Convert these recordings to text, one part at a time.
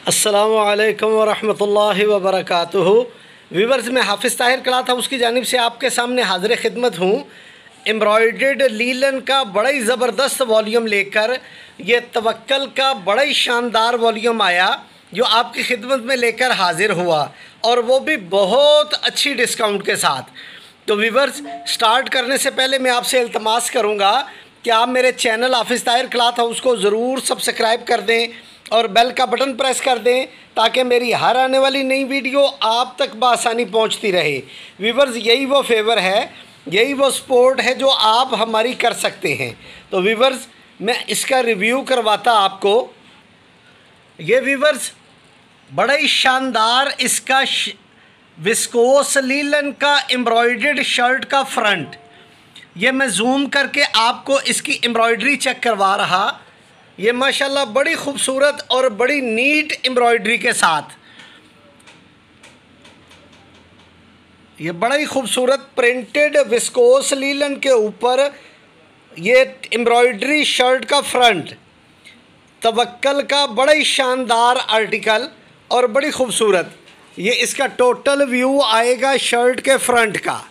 अस्सलामुअलैकुम वरहमतुल्लाहि वबरकातुहू। व्यूवर्स, मैं हाफिज़ ताहिर क्लॉथ हाउस की जानिब से आपके सामने हाज़िर खिदमत हूँ। एम्ब्रॉयडर्ड लीलन का बड़ा ही ज़बरदस्त वॉल्यूम लेकर ये तवक्कल का बड़ा ही शानदार वॉल्यूम आया जो आपकी खिदमत में लेकर हाज़िर हुआ, और वो भी बहुत अच्छी डिस्काउंट के साथ। तो व्यूवर्स, स्टार्ट करने से पहले मैं आपसे इल्तमास करूँगा कि आप मेरे चैनल हाफिज़ ताहिर क्लॉथ हाउस को ज़रूर सब्सक्राइब कर दें और बेल का बटन प्रेस कर दें ताकि मेरी हर आने वाली नई वीडियो आप तक बआसानी पहुंचती रहे। व्यूवर्स, यही वो फेवर है, यही वो सपोर्ट है जो आप हमारी कर सकते हैं। तो व्यूवर्स, मैं इसका रिव्यू करवाता आपको। ये व्यूवर्स, बड़ा ही शानदार इसका विस्कोस लीलन का एम्ब्रॉयडर्ड शर्ट का फ्रंट, ये मैं जूम करके आपको इसकी एम्ब्रॉयडरी चेक करवा रहा। ये माशाल्लाह बड़ी खूबसूरत और बड़ी नीट एम्ब्रॉयडरी के साथ, ये बड़ा ही खूबसूरत प्रिंटेड विस्कोस लीलन के ऊपर ये एम्ब्रॉयडरी शर्ट का फ्रंट, तवक्कल का बड़ा ही शानदार आर्टिकल और बड़ी खूबसूरत। ये इसका टोटल व्यू आएगा शर्ट के फ्रंट का।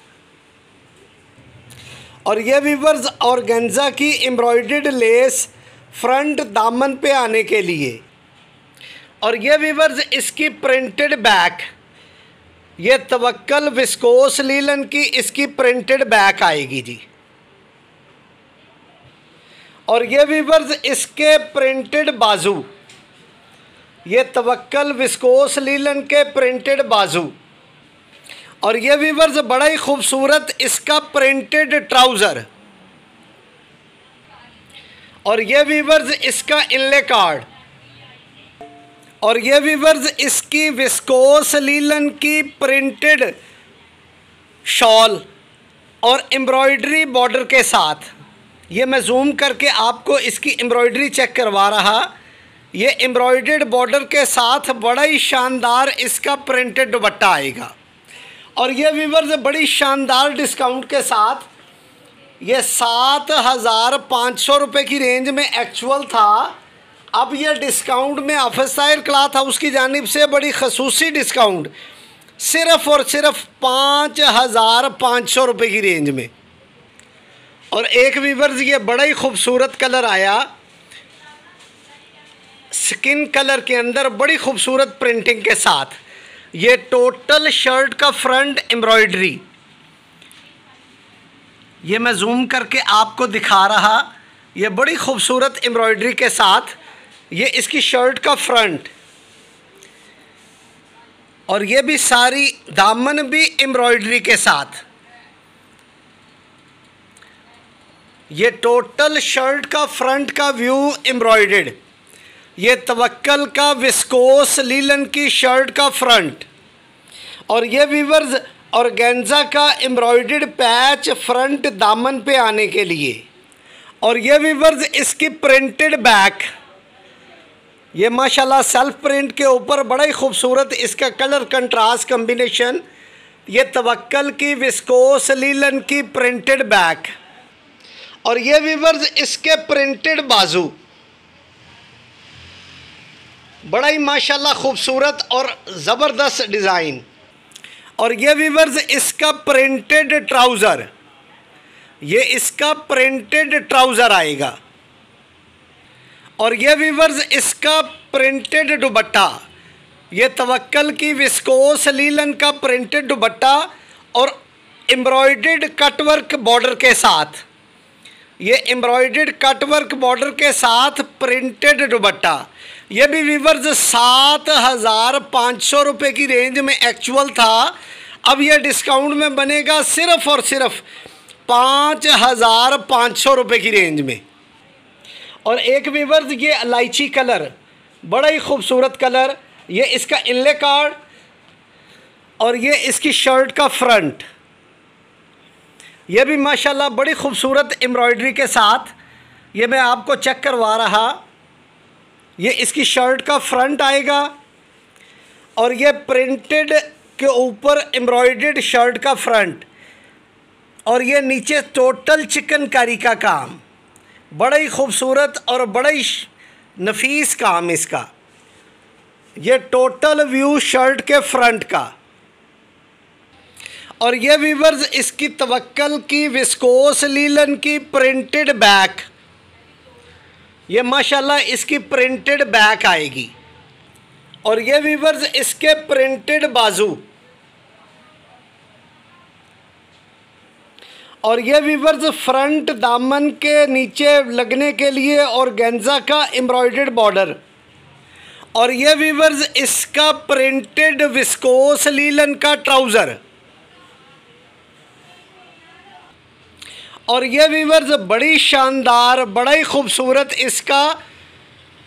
और ये व्यूवर्स, ऑर्गेन्जा की एम्ब्रॉयडर्ड लेस फ्रंट दामन पे आने के लिए। और ये व्यूवर्स, इसकी प्रिंटेड बैक, ये तवक्कल विस्कोस लीलन की इसकी प्रिंटेड बैक आएगी जी। और ये व्यूवर्स, इसके प्रिंटेड बाजू, ये तवक्कल विस्कोस लीलन के प्रिंटेड बाजू। और ये व्यूवर्स, बड़ा ही खूबसूरत इसका प्रिंटेड ट्राउज़र। और ये व्यूवर्स, इसका इनले कार्ड। और ये व्यूवर्स, इसकी विस्कोस लीलन की प्रिंटेड शॉल और एम्ब्रॉयडरी बॉर्डर के साथ। ये मैं जूम करके आपको इसकी एम्ब्रॉयडरी चेक करवा रहा। ये एम्ब्रॉयडर्ड बॉर्डर के साथ बड़ा ही शानदार इसका प्रिंटेड दुपट्टा आएगा। और ये व्यूवर्स, बड़ी शानदार डिस्काउंट के साथ, ये 7,500 रुपये की रेंज में एक्चुअल था। अब ये डिस्काउंट में हाफिज़ ताहिर क्लॉथ हाउस की जानिब से बड़ी खसूसी डिस्काउंट सिर्फ़ और सिर्फ 5,500 रुपये की रेंज में। और एक व्यूवर्स, ये बड़ा ही खूबसूरत कलर आया, स्किन कलर के अंदर बड़ी खूबसूरत प्रिंटिंग के साथ। ये टोटल शर्ट का फ्रंट एम्ब्रॉयडरी, ये मैं जूम करके आपको दिखा रहा। ये बड़ी खूबसूरत एम्ब्रॉयडरी के साथ ये इसकी शर्ट का फ्रंट, और ये भी सारी दामन भी एम्ब्रॉयडरी के साथ। ये टोटल शर्ट का फ्रंट का व्यू एम्ब्रॉयडर्ड। ये तवक्कल का विस्कोस लीलन की शर्ट का फ्रंट। और ये व्यूवर्स, ऑर्गेन्जा का एम्ब्रॉयडर्ड पैच फ्रंट दामन पे आने के लिए। और ये व्यूवर्स, इसकी प्रिंटेड बैक, ये माशाल्लाह सेल्फ प्रिंट के ऊपर बड़ा ही खूबसूरत इसका कलर कंट्रास्ट कम्बिनेशन। ये तवक्कल की विस्कोस लीलन की प्रिंटेड बैक। और ये व्यूवर्स, इसके प्रिंटेड बाजू, बड़ा ही माशाल्लाह खूबसूरत और ज़बरदस्त डिज़ाइन। और ये व्यूवर्स, इसका प्रिंटेड ट्राउज़र, ये इसका प्रिंटेड ट्राउज़र आएगा। और ये व्यूवर्स, इसका प्रिंटेड दुपट्टा, ये तवक्कल की विस्कोस लीलन का प्रिंटेड दुपट्टा और एम्ब्रॉयडर्ड कटवर्क बॉर्डर के साथ। ये एम्ब्रॉयडर्ड कटवर्क बॉर्डर के साथ प्रिंटेड दुपट्टा। ये भी व्यूवर्स 7,500 रुपये की रेंज में एक्चुअल था। अब ये डिस्काउंट में बनेगा सिर्फ़ और सिर्फ 5,500 रुपये की रेंज में। और एक व्यूवर्स, ये इलायची कलर, बड़ा ही खूबसूरत कलर, ये इसका इनले कार्ड और ये इसकी शर्ट का फ्रंट, ये भी माशाल्लाह बड़ी खूबसूरत एम्ब्रॉयडरी के साथ। ये मैं आपको चेक करवा रहा। ये इसकी शर्ट का फ्रंट आएगा और ये प्रिंटेड के ऊपर एम्ब्रॉयडर्ड शर्ट का फ्रंट, और ये नीचे टोटल चिकनकारी का काम, बड़ा ही खूबसूरत और बड़ा ही नफीस काम इसका। ये टोटल व्यू शर्ट के फ्रंट का। और ये वीवर्स इसकी तवक्कल की विस्कोस लीलन की प्रिंटेड बैक, ये माशाल्लाह इसकी प्रिंटेड बैक आएगी। और ये वीवर्स इसके प्रिंटेड बाजू, और ये वीवर्स फ्रंट दामन के नीचे लगने के लिए ऑर्गेन्जा का एम्ब्रॉयडर्ड बॉर्डर। और ये वीवर्स इसका प्रिंटेड विस्कोस लीलन का ट्राउज़र। और ये वीवर्स बड़ी शानदार, बड़ा ही खूबसूरत इसका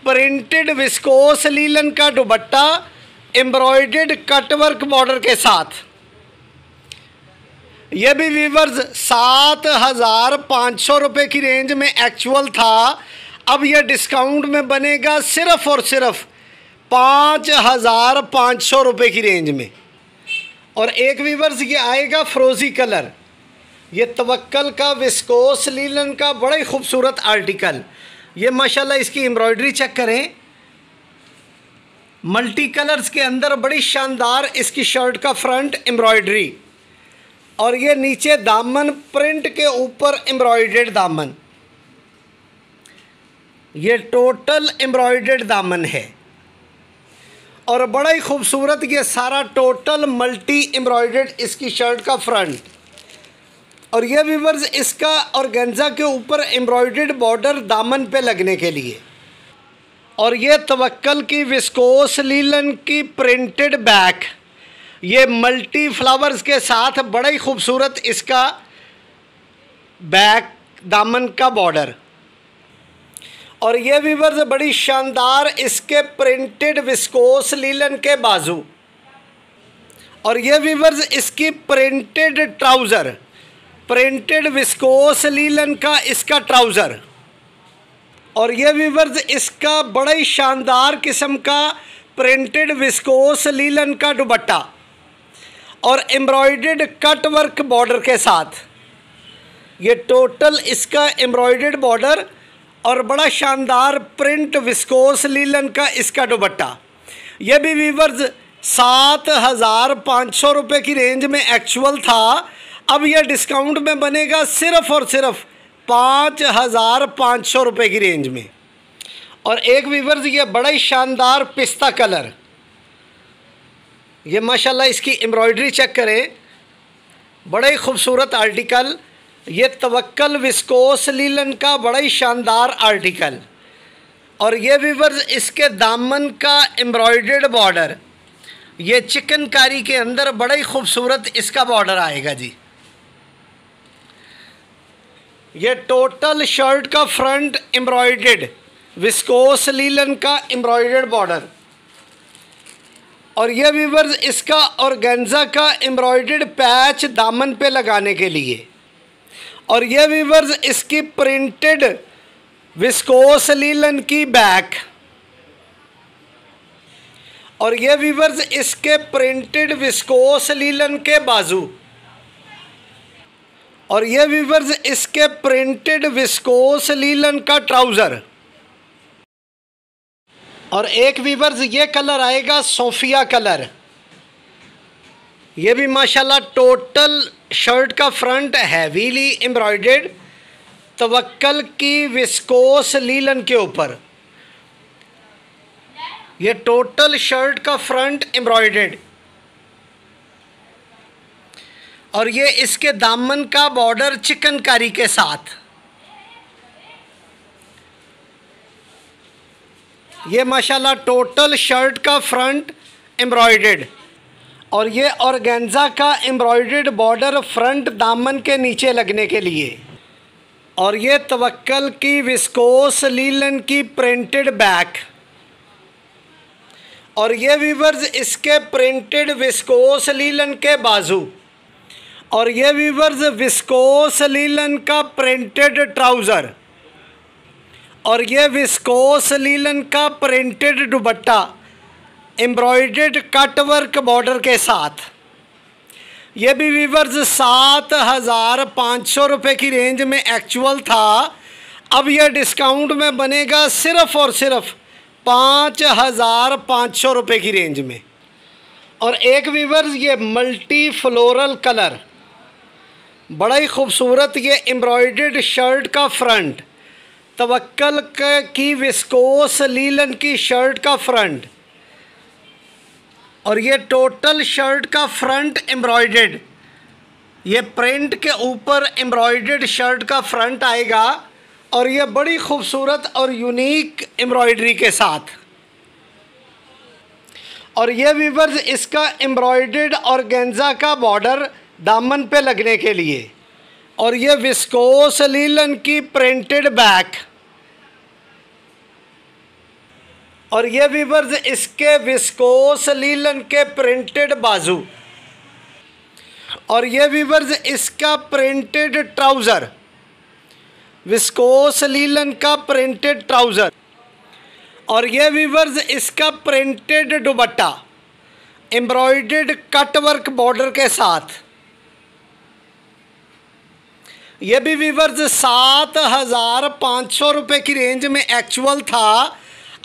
प्रिंटेड विस्कोस लीलन का दुपट्टा एम्ब्रॉयडर्ड कटवर्क बॉर्डर के साथ। ये भी वीवर्स 7,500 रुपये की रेंज में एक्चुअल था, अब यह डिस्काउंट में बनेगा सिर्फ़ और सिर्फ 5,500 रुपये की रेंज में। और एक वीवर्स ये आएगा फ्रोज़ी कलर, ये तवक्कल का विस्कोस लीलन का बड़ा ही खूबसूरत आर्टिकल। ये माशाल्लाह इसकी एम्ब्रॉयडरी चेक करें, मल्टी कलर्स के अंदर बड़ी शानदार इसकी शर्ट का फ्रंट एम्ब्रॉयडरी। और ये नीचे दामन प्रिंट के ऊपर एम्ब्रॉयडर्ड दामन, ये टोटल एम्ब्रॉयडर्ड दामन है। और बड़ा ही खूबसूरत ये सारा टोटल मल्टी एम्ब्रॉयडर्ड इसकी शर्ट का फ्रंट। और ये वीवर्स इसका ऑर्गेन्जा के ऊपर एम्ब्रॉयडर्ड बॉर्डर दामन पे लगने के लिए। और ये तवक्कल की विस्कोस लीलन की प्रिंटेड बैक, ये मल्टी फ्लावर्स के साथ बड़ा ही खूबसूरत इसका बैक दामन का बॉर्डर। और ये वीवर्स बड़ी शानदार इसके प्रिंटेड विस्कोस लीलन के बाजू। और ये वीवर्स इसकी printed trouser, printed viscose linen का इसका ट्राउज़र। और ये वीवर्स इसका बड़ा ही शानदार किस्म का प्रिंटेड विस्कोस लीलन का दुपट्टा और एम्ब्रॉयडर्ड कट वर्क बॉर्डर के साथ। ये टोटल इसका एम्ब्रॉयडर्ड बॉर्डर और बड़ा शानदार प्रिंट विस्कोस लीलन का इसका दुपट्टा। ये भी वीवर्स 7,500 रुपये की रेंज में एक्चुअल था, अब यह डिस्काउंट में बनेगा सिर्फ़ और सिर्फ 5,500 रुपये की रेंज में। और एक वीवर्स ये बड़ा ही शानदार पिस्ता कलर, ये माशाल्लाह इसकी एम्ब्रॉयडरी चेक करें, बड़ा ही खूबसूरत आर्टिकल। ये तवक्कल विस्कोस लीलन का बड़ा ही शानदार आर्टिकल। और ये वीवर्स इसके दामन का एम्ब्रॉयडर्ड बॉर्डर, ये चिकनकारी के अंदर बड़ा ही खूबसूरत इसका बॉर्डर आएगा जी। ये टोटल शर्ट का फ्रंट एम्ब्रॉयडर्ड विस्कोस लीलन का एम्ब्रॉयडर्ड बॉर्डर। और ये वीवर्स इसका ऑर्गेन्जा का एम्ब्रॉयडर्ड पैच दामन पे लगाने के लिए। और ये वीवर्स इसकी प्रिंटेड विस्कोस लीलन की बैक। और ये वीवर्स इसके प्रिंटेड विस्कोस लीलन के बाजू। और ये वीवर्स इसके प्रिंटेड विस्कोस लीलन का ट्राउज़र। और एक वीवर्स ये कलर आएगा सोफिया कलर, ये भी माशाल्लाह टोटल शर्ट का फ्रंट हैवीली एम्ब्रॉयडर्ड तवक्कल की विस्कोस लीलन के ऊपर। ये टोटल शर्ट का फ्रंट एम्ब्रॉयडर्ड और ये इसके दामन का बॉर्डर चिकनकारी के साथ। ये माशाल्लाह टोटल शर्ट का फ्रंट एम्ब्रॉयडर्ड और ये ऑर्गेन्जा का एम्ब्रॉयडर्ड बॉर्डर फ्रंट दामन के नीचे लगने के लिए। और ये तवक्कल की विस्कोस लीलन की प्रिंटेड बैक। और ये वीवर्स इसके प्रिंटेड विस्कोस लीलन के बाजू। और ये वीवर्स विस्कोस लीलन का प्रिंटेड ट्राउज़र। और ये विस्कोस लीलन का प्रिंटेड दुपट्टा एम्ब्रॉयडर्ड कट वर्क बॉर्डर के साथ। ये भी वीवर्स 7,500 रुपये की रेंज में एक्चुअल था, अब यह डिस्काउंट में बनेगा सिर्फ़ और सिर्फ 5,500 रुपये की रेंज में। और एक वीवर्स ये मल्टी फ्लोरल कलर, बड़ा ही खूबसूरत ये एम्ब्रॉयडर्ड शर्ट का फ्रंट, तवक्कल की विस्कोस लीलन की शर्ट का फ्रंट, और ये टोटल शर्ट का फ्रंट एम्ब्रॉयडर्ड, ये प्रिंट के ऊपर एम्ब्रॉयडर्ड शर्ट का फ्रंट आएगा और ये बड़ी खूबसूरत और यूनिक एम्ब्रॉयडरी के साथ। और ये वीवर्स इसका एम्ब्रॉयडर्ड ऑर्गेन्जा का बॉर्डर दामन पे लगने के लिए, और ये विस्कोस लीलन की प्रिंटेड बैक, और ये वीवर्स इसके विस्कोस लीलन के प्रिंटेड बाजू, और ये वीवर्स इसका प्रिंटेड ट्राउज़र, विस्कोस लीलन का प्रिंटेड ट्राउज़र, और ये वीवर्स इसका प्रिंटेड दुपट्टा एम्ब्रॉयडर्ड कट वर्क बॉर्डर के साथ। ये भी वीवर्स 7,500 रुपये की रेंज में एक्चुअल था,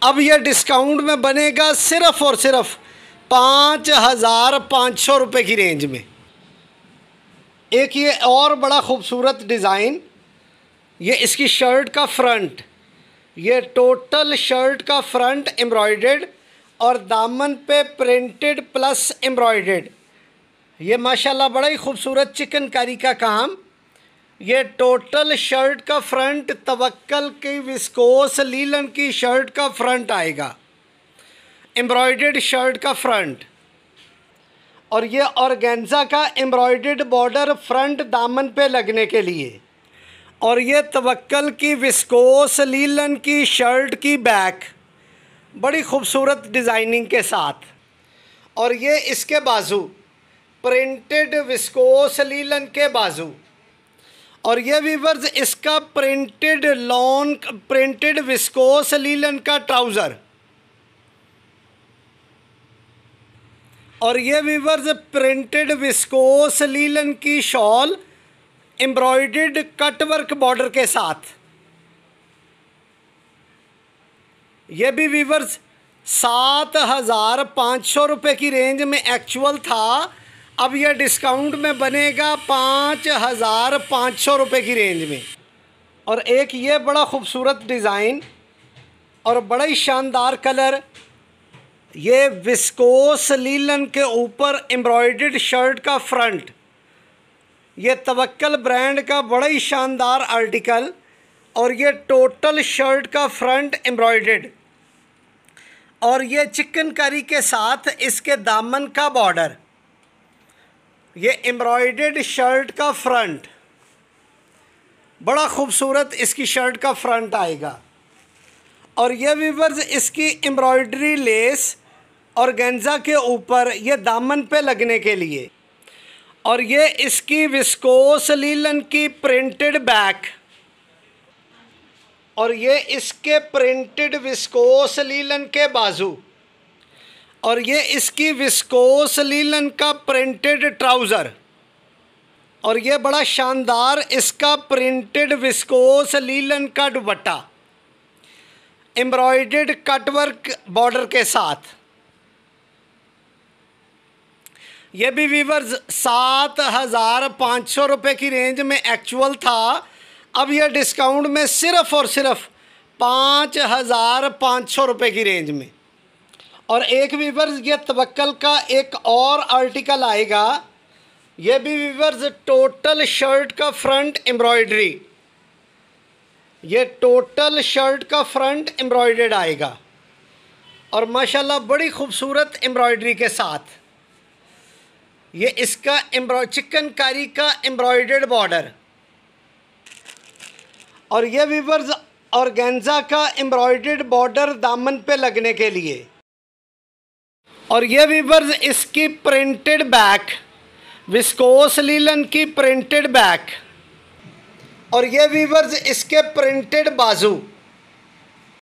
अब यह डिस्काउंट में बनेगा सिर्फ़ और सिर्फ 5,500 रुपये की रेंज में। एक ये और बड़ा खूबसूरत डिज़ाइन, ये इसकी शर्ट का फ्रंट, ये टोटल शर्ट का फ्रंट एम्ब्रॉयडर्ड और दामन पे प्रिंटेड प्लस एम्ब्रॉयडर्ड, ये माशाल्लाह बड़ा ही खूबसूरत चिकनकारी का काम। ये टोटल शर्ट का फ्रंट तवक्कल की विस्कोस लीलन की शर्ट का फ्रंट आएगा, एम्ब्रॉयडर्ड शर्ट का फ्रंट, और ये ऑर्गेन्जा का एम्ब्रॉयडर्ड बॉर्डर फ्रंट दामन पे लगने के लिए, और ये तवक्कल की विस्कोस लीलन की शर्ट की बैक बड़ी खूबसूरत डिज़ाइनिंग के साथ, और ये इसके बाजू प्रिंटेड विस्कोस लीलन के बाजू, और ये वीवर्स इसका printed lawn printed viscose linen का ट्राउज़र, और ये वीवर्स प्रिंटेड विस्कोस लीलन की शॉल एम्ब्रॉयडर्ड कटवर्क बॉर्डर के साथ। ये भी वीवर्स 7,500 रुपये की रेंज में एक्चुअल था, अब यह डिस्काउंट में बनेगा 5,500 रुपये की रेंज में। और एक ये बड़ा खूबसूरत डिज़ाइन और बड़ा ही शानदार कलर, ये विस्कोस लीलन के ऊपर एम्ब्रॉयडर्ड शर्ट का फ्रंट, ये तवक्कल ब्रांड का बड़ा ही शानदार आर्टिकल, और ये टोटल शर्ट का फ्रंट एम्ब्रॉयडर्ड, और ये चिकनकारी के साथ इसके दामन का बॉर्डर, ये एम्ब्रॉयडर्ड शर्ट का फ्रंट, बड़ा खूबसूरत इसकी शर्ट का फ्रंट आएगा, और ये वीवर्स इसकी एम्ब्रॉयडरी लेस ऑर्गेन्जा के ऊपर ये दामन पे लगने के लिए, और ये इसकी विस्कोस लीलन की प्रिंटेड बैक, और ये इसके प्रिंटेड विस्कोस लीलन के बाजू, और ये इसकी विस्कोस लीलन का प्रिंटेड ट्राउज़र, और ये बड़ा शानदार इसका प्रिंटेड विस्कोस लीलन का दुपट्टा एम्ब्रॉयडर्ड कटवर्क बॉर्डर के साथ। ये भी वीवर्स 7,500 रुपये की रेंज में एक्चुअल था, अब यह डिस्काउंट में सिर्फ़ और सिर्फ 5,500 रुपये की रेंज में। और एक वीवर्स ये तवक्कल का एक और आर्टिकल आएगा, ये भी वीवर्स टोटल शर्ट का फ्रंट एम्ब्रॉयडरी, ये टोटल शर्ट का फ्रंट एम्ब्रॉयडर्ड आएगा, और माशाल्लाह बड़ी खूबसूरत एम्ब्रॉयडरी के साथ। ये इसका चिकनकारी का एम्ब्रॉयडर्ड बॉर्डर, और ये वीवर्स ऑर्गेन्जा का एम्ब्रॉयडर्ड बॉर्डर दामन पे लगने के लिए, और ये वीवर्स इसकी प्रिंटेड बैक, विस्कोस लीलन की प्रिंटेड बैक, और ये वीवर्स इसके प्रिंटेड बाजू,